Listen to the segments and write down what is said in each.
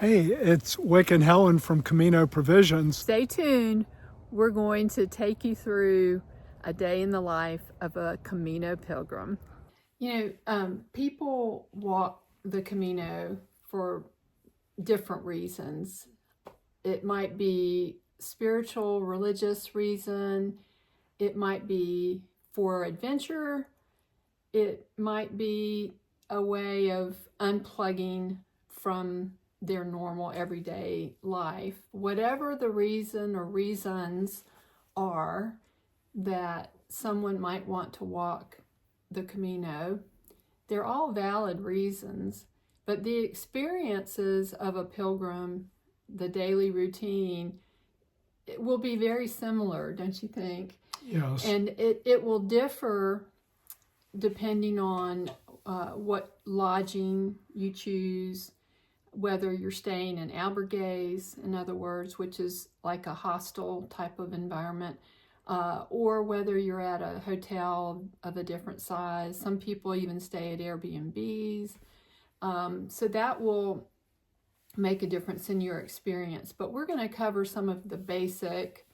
Hey, it's Wick and Helen from Camino Provisions. Stay tuned. We're going to take you through a day in the life of a Camino pilgrim. People walk the Camino for different reasons. It might be spiritual, religious reason. It might be for adventure. It might be a way of unplugging from their normal everyday life. Whatever the reason or reasons are that someone might want to walk the Camino, they're all valid reasons, but the experiences of a pilgrim, the daily routine, it will be very similar, don't you think? Yes. And it will differ depending on what lodging you choose, whether you're staying in albergues, in other words, which is like a hostel type of environment, or whether you're at a hotel of a different size. Some people even stay at Airbnbs. So that will make a difference in your experience. But we're going to cover some of the basic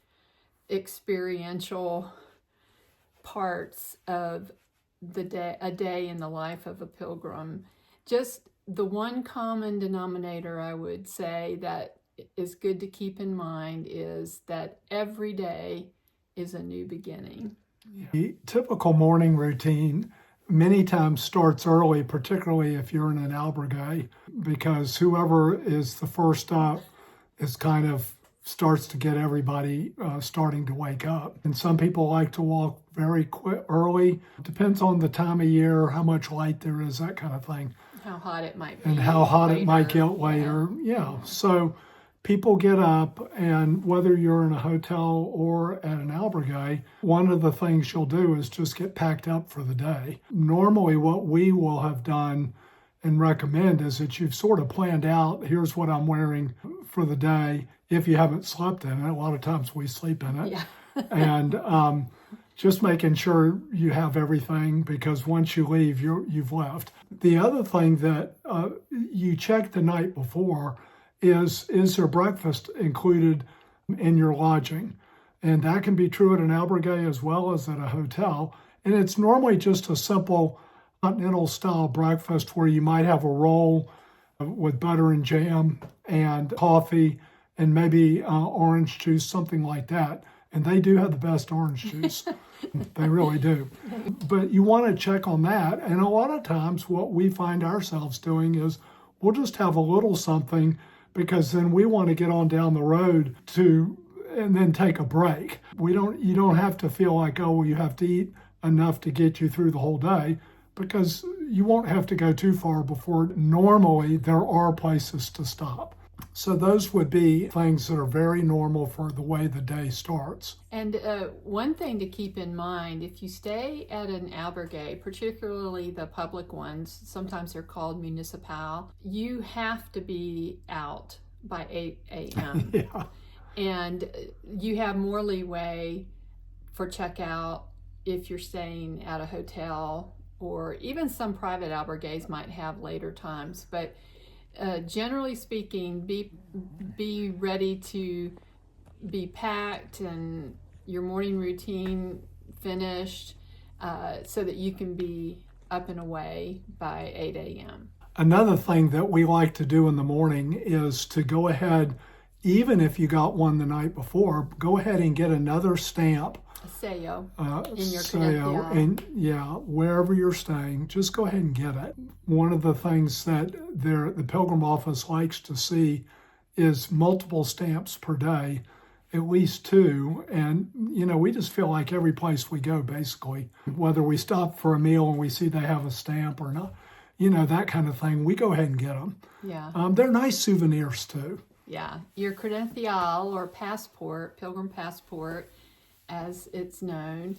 experiential parts of a day in the life of a pilgrim. Just the one common denominator I would say that is good to keep in mind is that every day is a new beginning. The typical morning routine many times starts early, particularly if you're in an albergue, because whoever is the first up is kind of starts to get everybody starting to wake up. And some people like to walk very early. Depends on the time of year, how much light there is, that kind of thing. How hot it might be. And how hot later. It might get later. Yeah. So people get up, and whether you're in a hotel or at an albergue, one of the things you'll do is just get packed up for the day. Normally what we will have done and recommend is that you've sort of planned out, here's what I'm wearing for the day. If you haven't slept in it, a lot of times we sleep in it. Yeah. And just making sure you have everything, because once you leave, you've left. The other thing that you check the night before is there breakfast included in your lodging? And that can be true at an albergue as well as at a hotel. And it's normally just a simple continental style breakfast where you might have a roll with butter and jam and coffee and maybe orange juice, something like that. And they do have the best orange juice. They really do. But you want to check on that. And a lot of times what we find ourselves doing is we'll just have a little something, because then we want to get on down the road and then take a break. You don't have to feel like, oh, well, you have to eat enough to get you through the whole day, because you won't have to go too far before normally there are places to stop. So those would be things that are very normal for the way the day starts. And one thing to keep in mind, if you stay at an albergue, particularly the public ones, sometimes they're called municipal, you have to be out by 8 a.m. Yeah. And you have more leeway for checkout if you're staying at a hotel, or even some private albergues might have later times. But generally speaking, be ready to be packed and your morning routine finished so that you can be up and away by 8 a.m. Another thing that we like to do in the morning is to go ahead, even if you got one the night before, go ahead and get another stamp. A sello in your sello, credencial. and yeah, wherever you're staying, just go ahead and get it. One of the things that the Pilgrim office likes to see is multiple stamps per day, at least 2. And, we just feel like every place we go, basically, whether we stop for a meal and we see they have a stamp or not, that kind of thing, we go ahead and get them. Yeah. They're nice souvenirs too. Yeah. Your credencial or passport, Pilgrim passport, as it's known,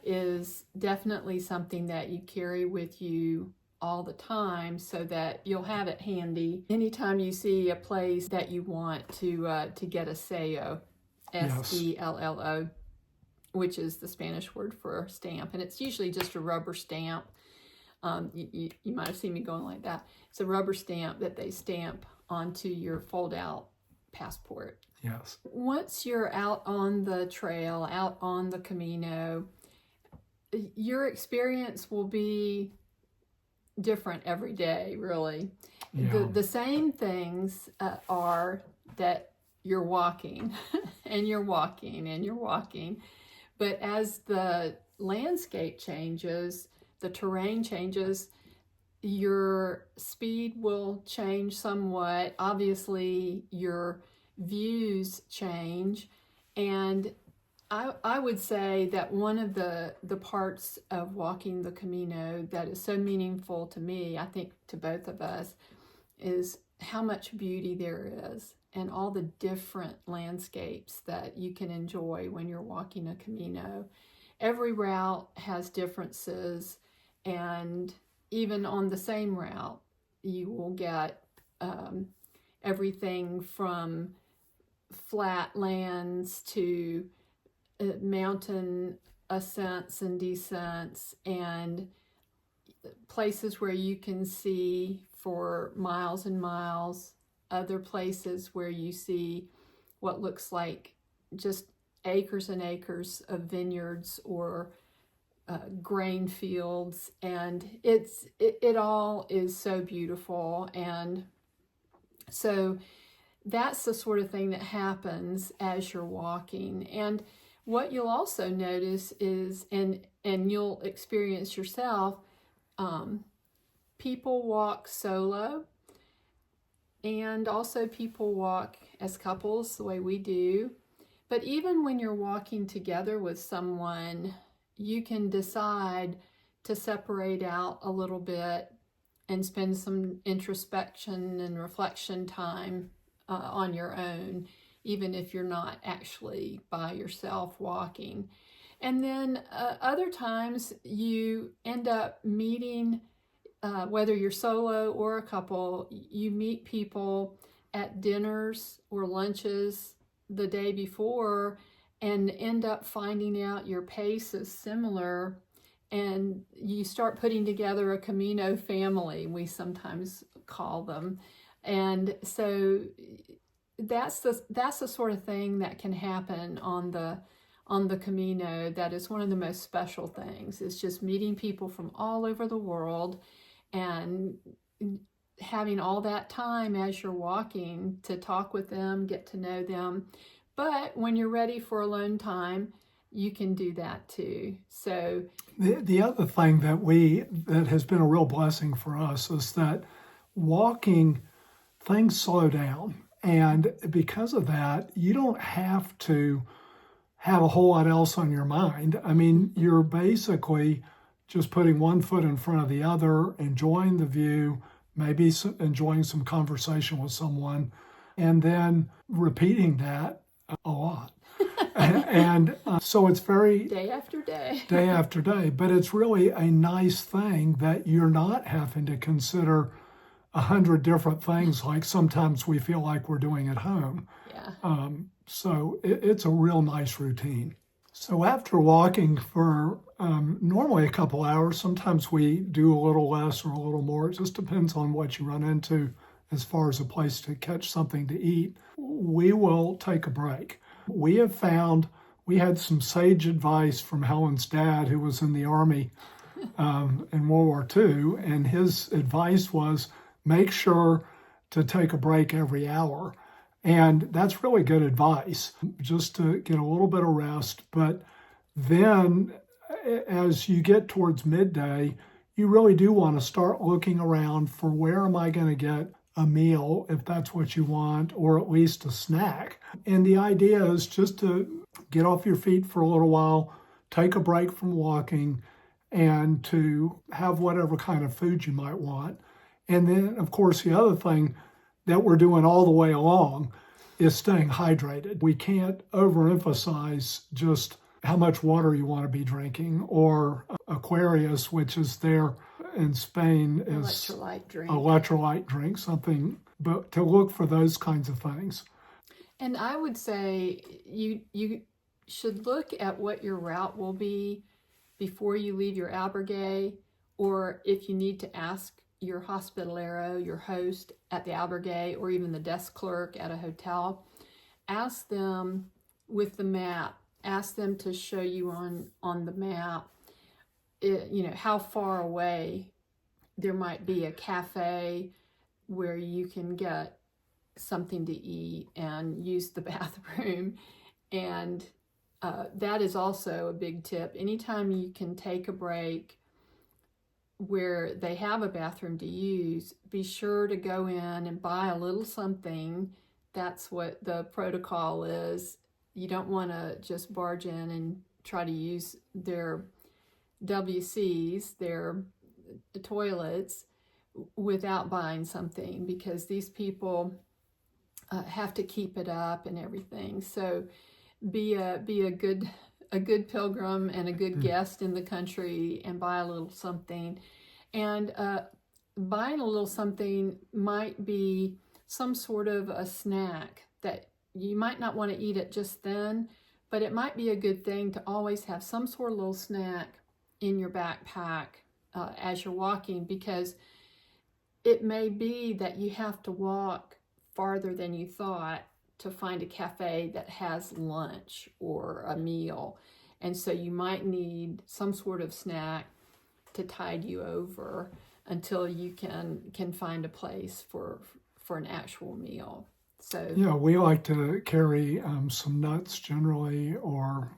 is definitely something that you carry with you all the time, so that you'll have it handy anytime you see a place that you want to get a sello, sello, which is the Spanish word for stamp, and it's usually just a rubber stamp. You might have seen me going like that. It's a rubber stamp that they stamp onto your fold-out passport. Yes. Once you're out on the trail, out on the Camino, your experience will be different every day, really. Yeah. The same things are that you're walking and you're walking and you're walking. But as the landscape changes, the terrain changes, your speed will change somewhat. Obviously, your views change. And I would say that one of the parts of walking the Camino that is so meaningful to me, I think to both of us, is how much beauty there is and all the different landscapes that you can enjoy when you're walking a Camino. Every route has differences, and even on the same route, you will get everything from flat lands to mountain ascents and descents, and places where you can see for miles and miles, other places where you see what looks like just acres and acres of vineyards or grain fields, and it all is so beautiful. And so that's the sort of thing that happens as you're walking. And what you'll also notice is, and you'll experience yourself, people walk solo, and also people walk as couples the way we do. But even when you're walking together with someone, you can decide to separate out a little bit and spend some introspection and reflection time on your own, even if you're not actually by yourself walking. And then other times you end up meeting, whether you're solo or a couple, you meet people at dinners or lunches the day before and end up finding out your pace is similar, and you start putting together a Camino family, we sometimes call them. And so that's the sort of thing that can happen on the Camino. That is one of the most special things. It's just meeting people from all over the world and having all that time as you're walking to talk with them, get to know them. But when you're ready for alone time, you can do that too. So the other thing that has been a real blessing for us is that walking, things slow down. And because of that, you don't have to have a whole lot else on your mind. I mean, you're basically just putting one foot in front of the other, enjoying the view, maybe enjoying some conversation with someone, and then repeating that a lot. And so it's very day after day. Day after day. But it's really a nice thing that you're not having to consider 100 different things like sometimes we feel like we're doing at home. Yeah. So it's a real nice routine. So after walking for normally a couple hours, sometimes we do a little less or a little more. It just depends on what you run into as far as a place to catch something to eat. We will take a break. We have found, we had some sage advice from Helen's dad, who was in the Army in World War II, and his advice was make sure to take a break every hour. And that's really good advice, just to get a little bit of rest. But then as you get towards midday, you really do want to start looking around for where am I going to get a meal, if that's what you want, or at least a snack. And the idea is just to get off your feet for a little while, take a break from walking, and to have whatever kind of food you might want. And then, of course, the other thing that we're doing all the way along is staying hydrated. We can't overemphasize just how much water you want to be drinking, or Aquarius, which is there in Spain, is electrolyte drink, something, but to look for those kinds of things. And I would say you should look at what your route will be before you leave your albergue, or if you need to ask your hospitalero, your host at the albergue, or even the desk clerk at a hotel, ask them with the map, ask them to show you on the map, how far away there might be a cafe where you can get something to eat and use the bathroom. And that is also a big tip. Anytime you can take a break where they have a bathroom to use, be sure to go in and buy a little something. That's what the protocol is. You don't want to just barge in and try to use their WCs, their toilets, without buying something, because these people have to keep it up and everything. So be a good pilgrim and a good guest in the country, and buy a little something. And buying a little something might be some sort of a snack that you might not want to eat it just then, but it might be a good thing to always have some sort of little snack in your backpack as you're walking, because it may be that you have to walk farther than you thought to find a cafe that has lunch or a meal. And so you might need some sort of snack to tide you over until you can find a place for an actual meal. So yeah, we like to carry some nuts generally, or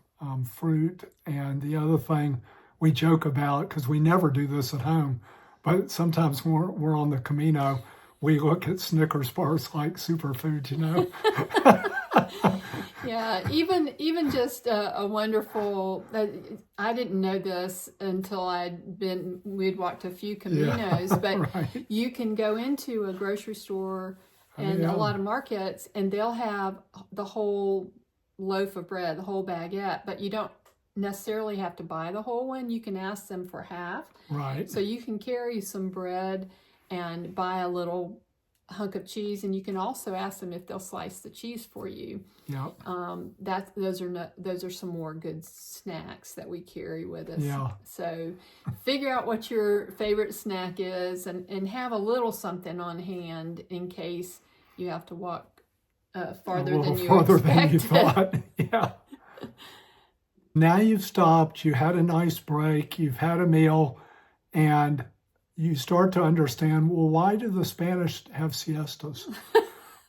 fruit. And the other thing we joke about, because we never do this at home, but sometimes when we're on the Camino, we look at Snickers bars like superfood, yeah, even just a wonderful, I didn't know this until we'd walked a few Caminos, but right. you can go into a grocery store and a lot of markets, and they'll have the whole loaf of bread, the whole baguette, but you don't necessarily have to buy the whole one. You can ask them for half. Right. So you can carry some bread and buy a little hunk of cheese, and you can also ask them if they'll slice the cheese for you. Yeah. Those are some more good snacks that we carry with us. Yeah. So figure out what your favorite snack is, and have a little something on hand in case you have to walk farther than you thought. Yeah. Now you've stopped, you had a nice break, you've had a meal, and you start to understand, well, why do the Spanish have siestas?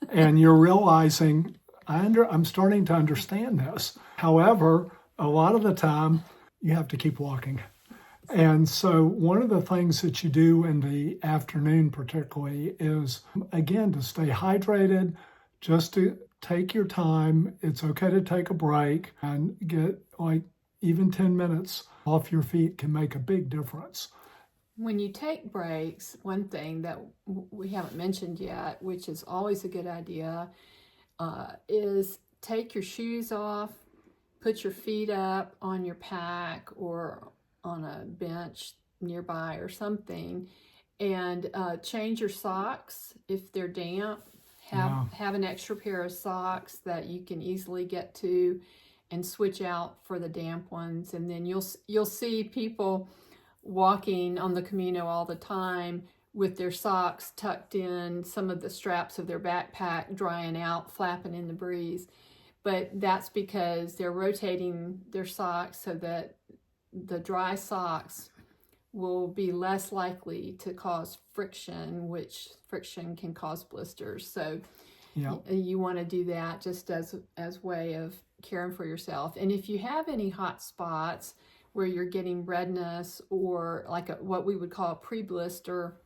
And you're realizing, I'm starting to understand this. However, a lot of the time, you have to keep walking. And so one of the things that you do in the afternoon particularly is, again, to stay hydrated, just to take your time. It's okay to take a break and get even 10 minutes off your feet can make a big difference. When you take breaks, one thing that we haven't mentioned yet, which is always a good idea, is take your shoes off, put your feet up on your pack or on a bench nearby or something, and change your socks if they're damp. Have an extra pair of socks that you can easily get to, and switch out for the damp ones. And then you'll see people walking on the Camino all the time with their socks tucked in some of the straps of their backpack, drying out, flapping in the breeze. But that's because they're rotating their socks so that the dry socks will be less likely to cause friction, which friction can cause blisters. So you want to do that just as way of caring for yourself. And if you have any hot spots where you're getting redness or what we would call a pre-blister,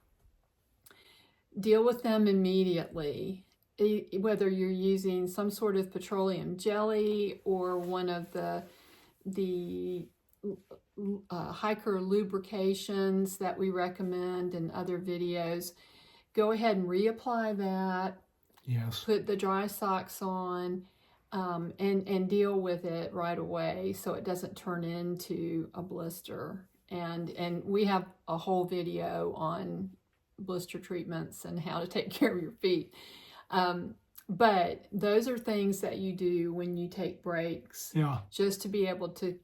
deal with them immediately. Whether you're using some sort of petroleum jelly or one of the hiker lubrications that we recommend in other videos, go ahead and reapply that. Yes. Put the dry socks on, and deal with it right away so it doesn't turn into a blister. And we have a whole video on blister treatments and how to take care of your feet. But those are things that you do when you take breaks, just to be able to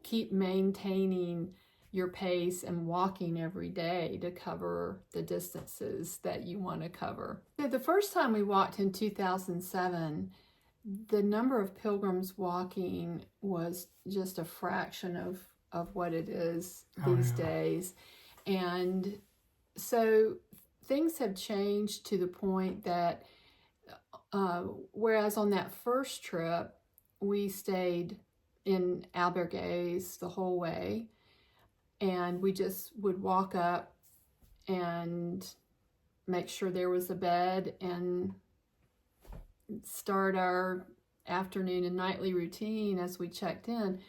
keep maintaining your pace and walking every day to cover the distances that you want to cover. So the first time we walked in 2007, the number of pilgrims walking was just a fraction of what it is these days. And so things have changed to the point that whereas on that first trip, we stayed in albergues the whole way, and we just would walk up and make sure there was a bed and start our afternoon and nightly routine as we checked in.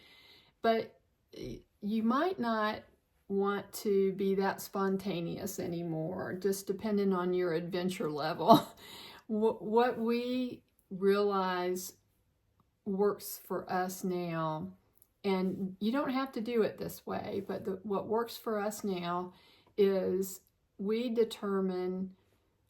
But you might not want to be that spontaneous anymore, just depending on your adventure level. What we realize works for us now, and you don't have to do it this way, but what works for us now is we determine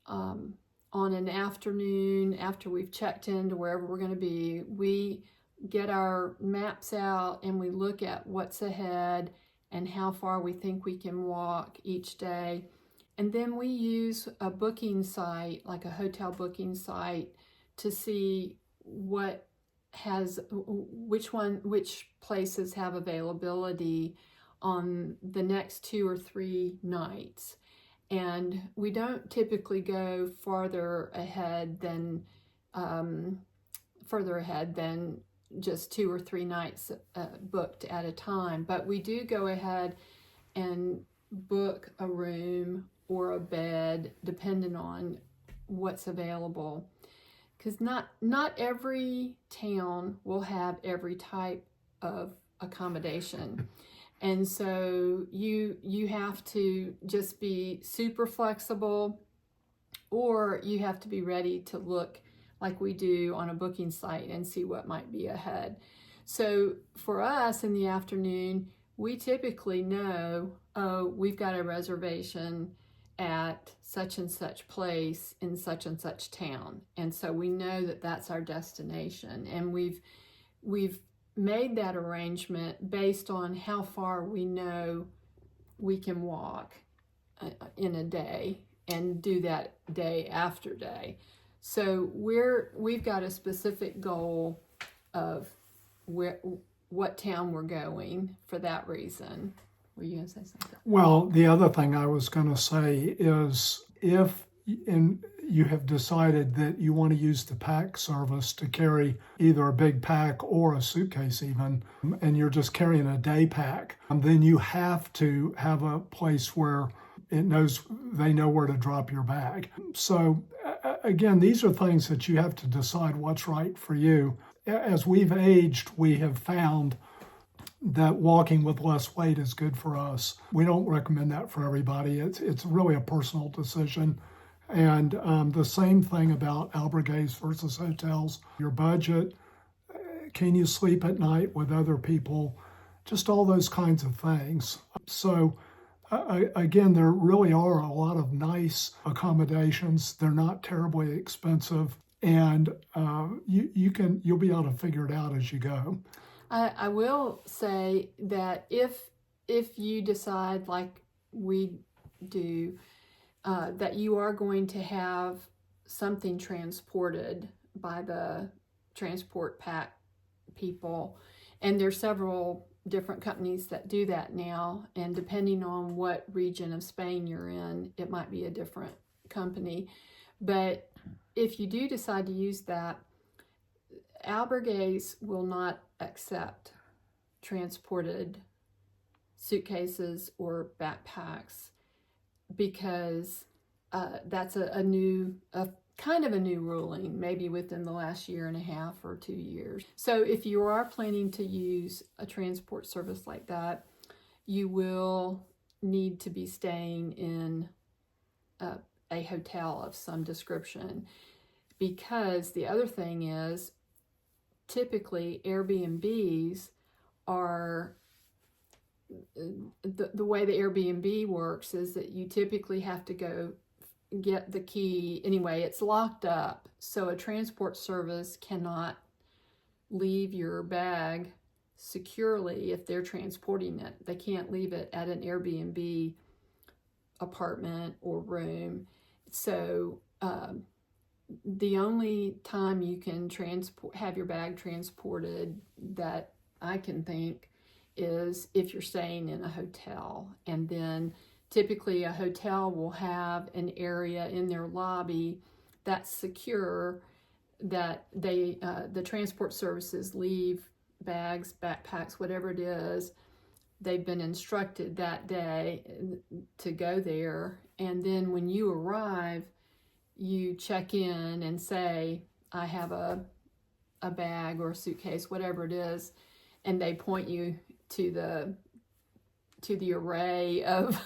on an afternoon after we've checked into wherever we're going to be, we get our maps out and we look at what's ahead and how far we think we can walk each day. And then we use a booking site, like a hotel booking site, to see which places have availability on the next 2 or 3 nights. And we don't typically go further ahead than just 2 or 3 nights booked at a time. But we do go ahead and book a room or a bed depending on what's available, because not every town will have every type of accommodation. And so you have to just be super flexible, or you have to be ready to look like we do on a booking site and see what might be ahead. So for us in the afternoon, we typically know, oh, we've got a reservation at such and such place in such and such town. And so we know that that's our destination. And we've made that arrangement based on how far we know we can walk in a day, and do that day after day. So we've got a specific goal of what town we're going for that reason. Were you going to say something? Well, the other thing I was going to say is if you have decided that you want to use the pack service to carry either a big pack or a suitcase even, and you're just carrying a day pack, then you have to have a place where they know where to drop your bag. So again, these are things that you have to decide what's right for you. As we've aged, we have found that walking with less weight is good for us. We don't recommend that for everybody. It's really a personal decision. And the same thing about albergues versus hotels. Your budget, can you sleep at night with other people? Just all those kinds of things. So again, there really are a lot of nice accommodations. They're not terribly expensive, and you'll be able to figure it out as you go. I will say that if you decide, like we do, that you are going to have something transported by the transport pack people, and there's several different companies that do that now, and depending on what region of Spain you're in, it might be a different company. But if you do decide to use that, albergues will not accept transported suitcases or backpacks, because that's a kind of a new ruling, maybe within the last 1.5 or 2 years. So if you are planning to use a transport service like that, you will need to be staying in a hotel of some description, because the other thing is, typically Airbnbs are, the way the Airbnb works is that you typically have to go get the key. Anyway, it's locked up, so a transport service cannot leave your bag securely if they're transporting it. They can't leave it at an Airbnb apartment or room. So the only time you can have your bag transported that I can think is if you're staying in a hotel. And then typically a hotel will have an area in their lobby that's secure, that the transport services leave bags, backpacks, whatever it is. They've been instructed that day to go there. And then when you arrive, you check in and say, I have a bag or a suitcase, whatever it is, and they point you to the array of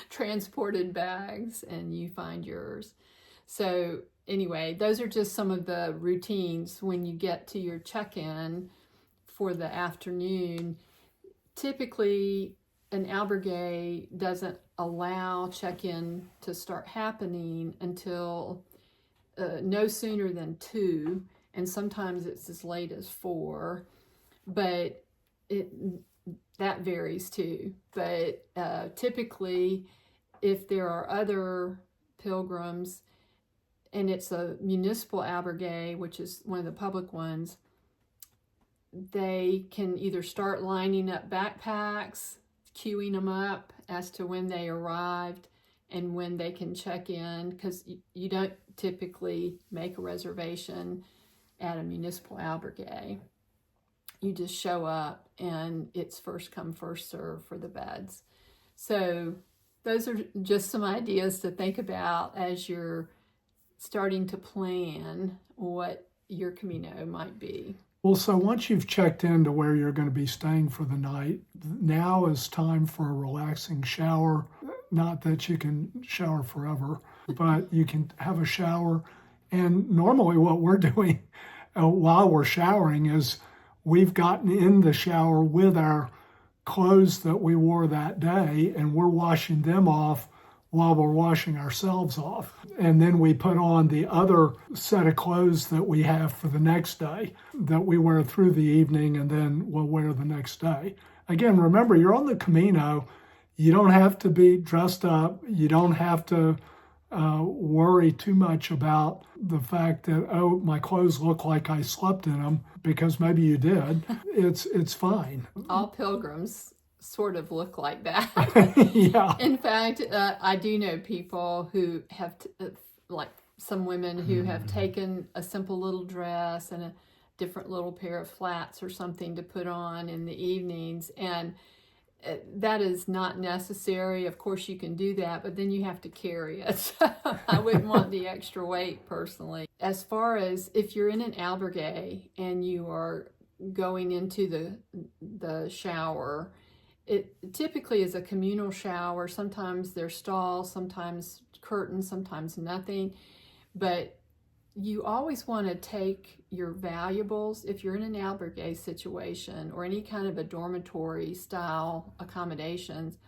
transported bags, and you find yours. So anyway, those are just some of the routines when you get to your check-in for the afternoon. Typically, an albergue doesn't allow check-in to start happening until no sooner than 2, and sometimes it's as late as 4, but that varies too. But typically, if there are other pilgrims, and it's a municipal albergue, which is one of the public ones, they can either start lining up backpacks, queuing them up as to when they arrived and when they can check in, because you don't typically make a reservation at a municipal albergue. You just show up, and it's first come, first serve for the beds. So those are just some ideas to think about as you're starting to plan what your Camino might be. Well, so once you've checked into where you're going to be staying for the night, now is time for a relaxing shower. Not that you can shower forever, but you can have a shower. And normally what we're doing while we're showering is we've gotten in the shower with our clothes that we wore that day, and we're washing them off while we're washing ourselves off. And then we put on the other set of clothes that we have for the next day that we wear through the evening, and then we'll wear the next day. Again, remember, you're on the Camino. You don't have to be dressed up. You don't have to worry too much about the fact that, oh, my clothes look like I slept in them, because maybe you did. It's fine. All pilgrims sort of look like that. Yeah. In fact, I do know people who have, like some women who have taken a simple little dress and a different little pair of flats or something to put on in the evenings, and that is not necessary. Of course, you can do that, but then you have to carry it. So I wouldn't want the extra weight personally. As far as if you're in an albergue and you are going into the shower, it typically is a communal shower. Sometimes there's stalls, sometimes curtains, sometimes nothing. But you always want to take your valuables, if you're in an albergue situation or any kind of a dormitory style accommodations,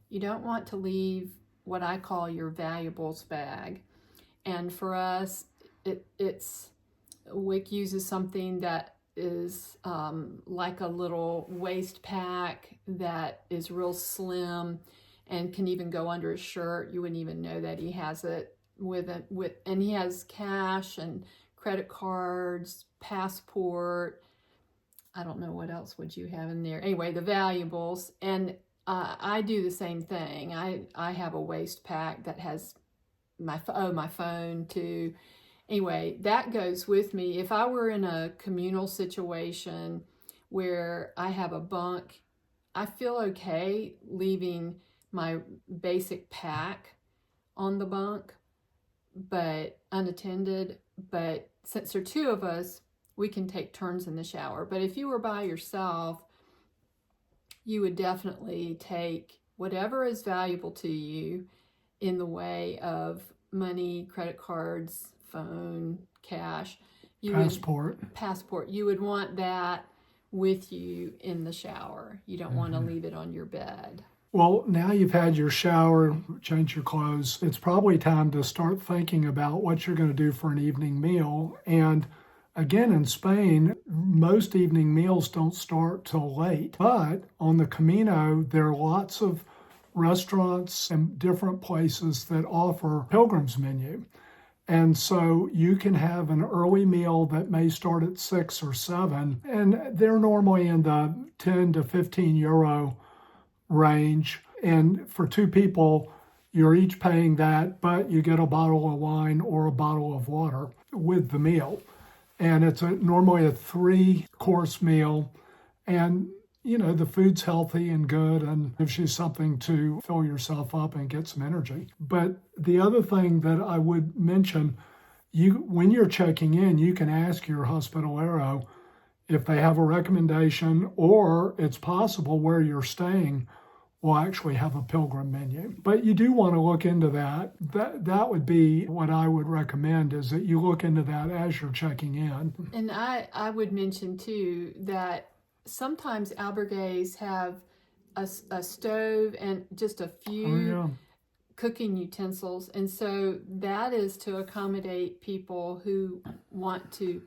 you don't want to leave what I call your valuables bag. And for us, WIC uses something that is like a little waist pack that is real slim and can even go under his shirt. You wouldn't even know that he has it and he has cash and credit cards, passport. I don't know what else would you have in there. Anyway, the valuables. And I do the same thing. I have a waist pack that has my phone too. Anyway, that goes with me. If I were in a communal situation where I have a bunk, I feel okay leaving my basic pack on the bunk, but unattended. But since there are 2 of us, we can take turns in the shower. But if you were by yourself, you would definitely take whatever is valuable to you in the way of money, credit cards, phone, cash. Passport. You would want that with you in the shower. You don't want to leave it on your bed. Well, now you've had your shower, changed your clothes, it's probably time to start thinking about what you're going to do for an evening meal. And Again, in Spain, most evening meals don't start till late. But on the Camino, there are lots of restaurants and different places that offer Pilgrim's menu. And so you can have an early meal that may start at 6 or 7, and they're normally in the 10 to 15 euro range. And for 2 people, you're each paying that, but you get a bottle of wine or a bottle of water with the meal. And it's normally a 3-course meal. And, the food's healthy and good and gives you something to fill yourself up and get some energy. But the other thing that I would mention, when you're checking in, you can ask your hospitalero if they have a recommendation, or it's possible where you're staying will actually have a Pilgrim menu. But you do want to look into that. That would be what I would recommend, is that you look into that as you're checking in. And I would mention too that sometimes albergues have a stove and just a few cooking utensils. And so that is to accommodate people who want to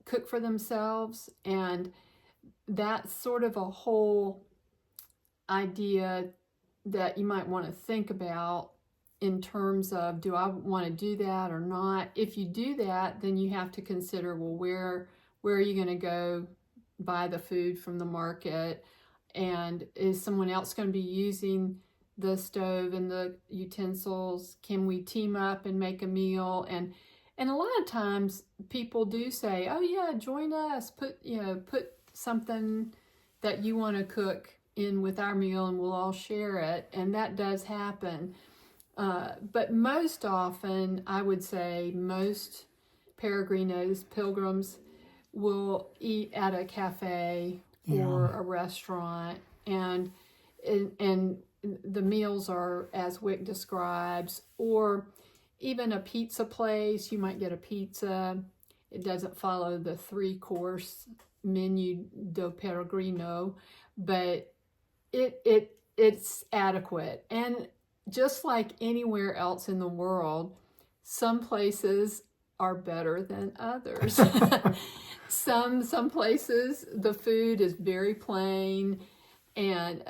cook for themselves. And that's sort of a whole idea that you might want to think about in terms of, do I want to do that or not? If you do that, then you have to consider, well, where are you going to go buy the food from the market? And is someone else going to be using the stove and the utensils? Can we team up and make a meal? And a lot of times people do say, oh yeah, join us, put something that you want to cook in with our meal and we'll all share it. And that does happen. But most often, I would say most peregrinos, pilgrims, will eat at a cafe or a restaurant, and the meals are as Wick describes, or even a pizza place. You might get a pizza. It doesn't follow the 3-course menu do peregrino, but it's adequate. And just like anywhere else in the world, some places are better than others. Some places the food is very plain, and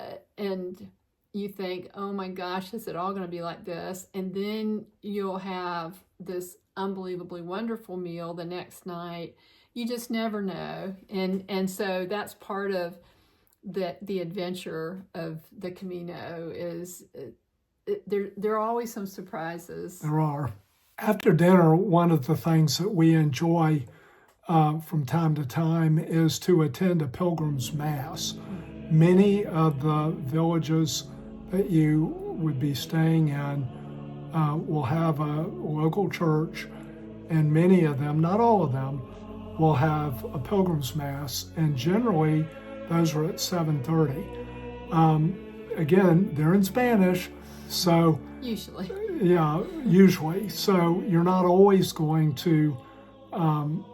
you think, oh my gosh, is it all going to be like this? And then you'll have this unbelievably wonderful meal the next night. You just never know, and so that's part of the adventure of the Camino. Is there are always some surprises. There are. After dinner, one of the things that we enjoy from time to time is to attend a Pilgrim's Mass. Many of the villages that you would be staying in will have a local church, and many of them, not all of them, will have a Pilgrim's Mass, and generally those are at 7:30. Again, they're in Spanish, so usually. Yeah, usually. So you're not always going to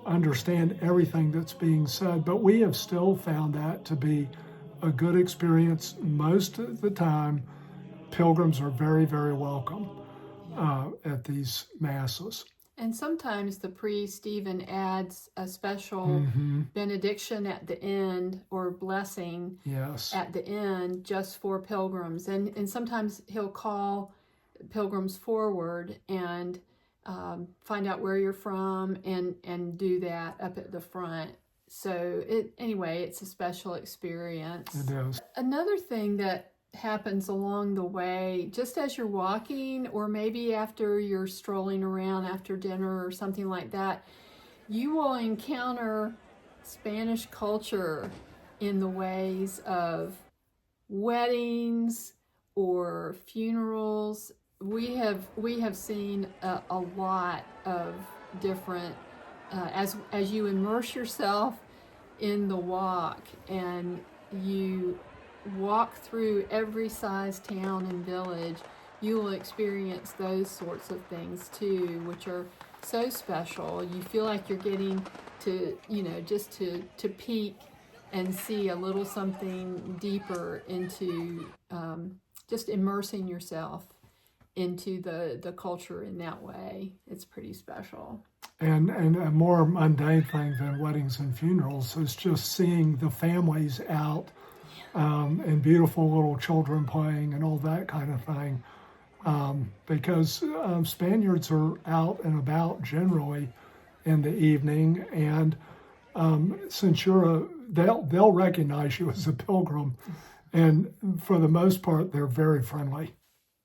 understand everything that's being said, but we have still found that to be a good experience. Most of the time, pilgrims are very, very welcome at these masses. And sometimes the priest even adds a special benediction at the end, or blessing at the end, just for pilgrims. And sometimes he'll call pilgrims forward and find out where you're from and do that up at the front. So it's a special experience. It is. Another thing that happens along the way, just as you're walking, or maybe after you're strolling around after dinner or something like that, you will encounter Spanish culture in the ways of weddings or funerals. We have seen a lot of different, as you immerse yourself in the walk and you walk through every size town and village, you will experience those sorts of things too, which are so special. You feel like you're getting to, just to peek and see a little something deeper into just immersing yourself into the culture in that way. It's pretty special. And a more mundane thing than weddings and funerals is just seeing the families out, and beautiful little children playing and all that kind of thing. Because Spaniards are out and about generally in the evening, and since they'll recognize you as a pilgrim, and for the most part, they're very friendly.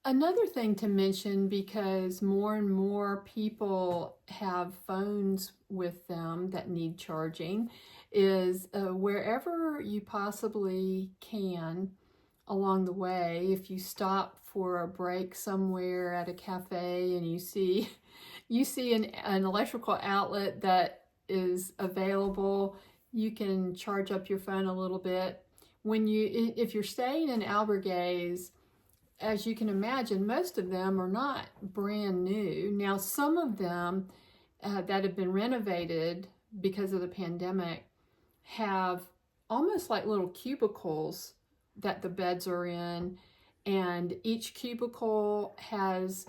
Another thing to mention, because more and more people have phones with them that need charging, is wherever you possibly can along the way, if you stop for a break somewhere at a cafe and you see an electrical outlet that is available, you can charge up your phone a little bit. If you're staying in albergues, as you can imagine, most of them are not brand new. Now, some of them that have been renovated because of the pandemic have almost like little cubicles that the beds are in, and each cubicle has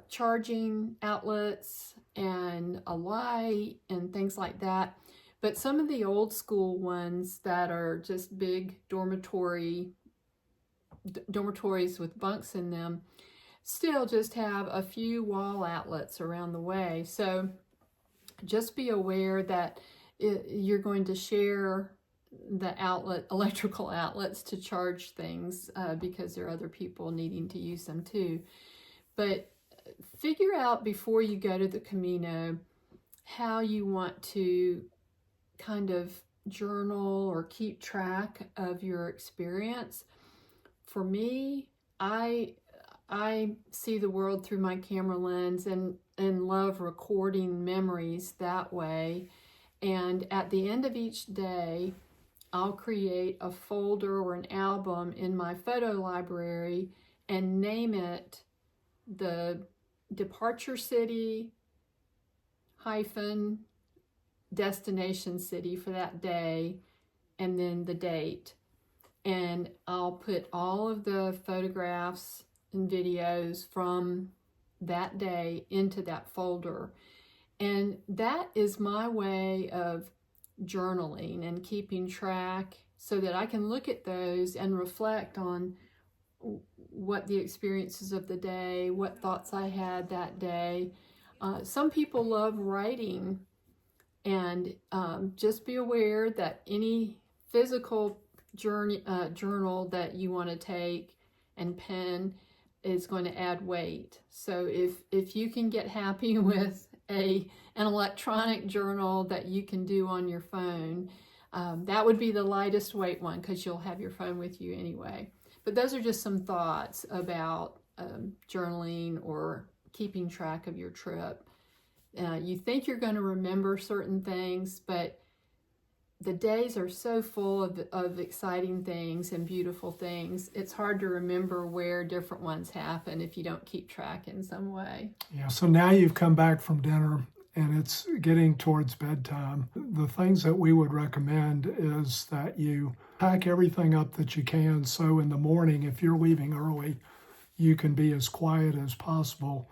charging outlets and a light and things like that. But some of the old school ones that are just big dormitories with bunks in them still just have a few wall outlets around the way. So just be aware that you're going to share the electrical outlets to charge things because there are other people needing to use them too. But figure out before you go to the Camino how you want to kind of journal or keep track of your experience. For me, I see the world through my camera lens and love recording memories that way. And at the end of each day, I'll create a folder or an album in my photo library and name it the departure city hyphen destination city for that day, and then the date. And I'll put all of the photographs and videos from that day into that folder. And that is my way of journaling and keeping track so that I can look at those and reflect on what the experiences of the day, what thoughts I had that day. Some people love writing, and just be aware that any physical journal that you want to take and pen is going to add weight. So if you can get happy with an electronic journal that you can do on your phone, that would be the lightest weight one because you'll have your phone with you anyway. But those are just some thoughts about journaling or keeping track of your trip. You think you're going to remember certain things, but the days are so full of exciting things and beautiful things. It's hard to remember where different ones happen if you don't keep track in some way. Yeah, so now you've come back from dinner and it's getting towards bedtime. The things that we would recommend is that you pack everything up that you can, so in the morning, if you're leaving early, you can be as quiet as possible,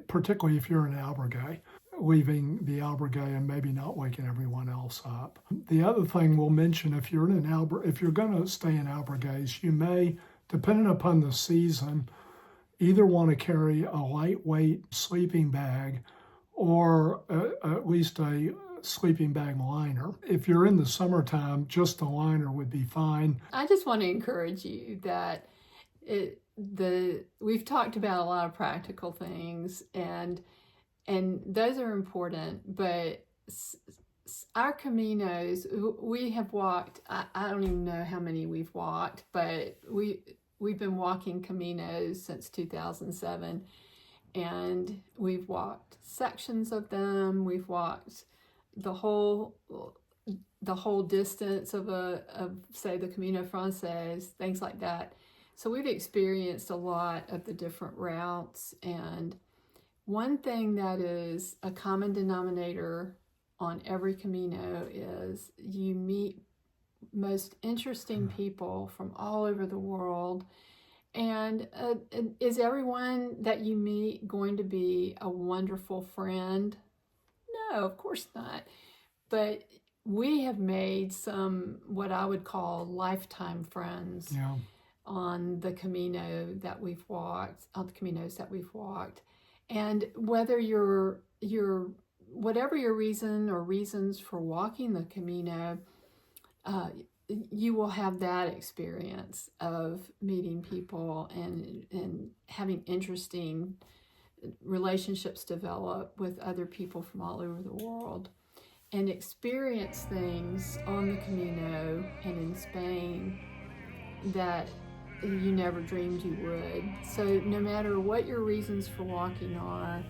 particularly if you're in albergue, leaving the albergue and maybe not waking everyone else up. The other thing we'll mention, if you're going to stay in albergues, you may, depending upon the season, either want to carry a lightweight sleeping bag or at least a sleeping bag liner. If you're in the summertime, just a liner would be fine. I just want to encourage you that we've talked about a lot of practical things, and those are important, but our Caminos, we have walked, I don't even know how many we've walked, but we've been walking Caminos since 2007, and we've walked sections of them. We've walked the whole distance of say the Camino Frances, things like that. So we've experienced a lot of the different routes, and one thing that is a common denominator on every Camino is you meet most interesting people from all over the world, And is everyone that you meet going to be a wonderful friend? No, of course not. But we have made some, what I would call lifetime friends Yeah. on the Camino that we've walked, on the Caminos that we've walked. And whether whatever your reason or reasons for walking the Camino, you will have that experience of meeting people and having interesting relationships develop with other people from all over the world, and experience things on the Camino and in Spain that you never dreamed you would. So no matter what your reasons for walking are,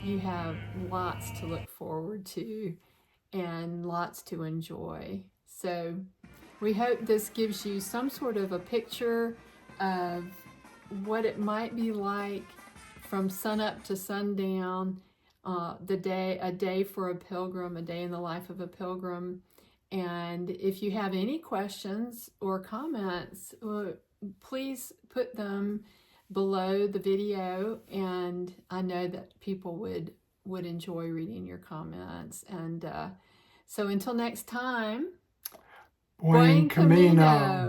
you have lots to look forward to and lots to enjoy. So we hope this gives you some sort of a picture of what it might be like from sunup to sundown, a day for a pilgrim, a day in the life of a pilgrim. And if you have any questions or comments, please put them below the video, and I know that people would enjoy reading your comments. And so until next time, Buen Camino.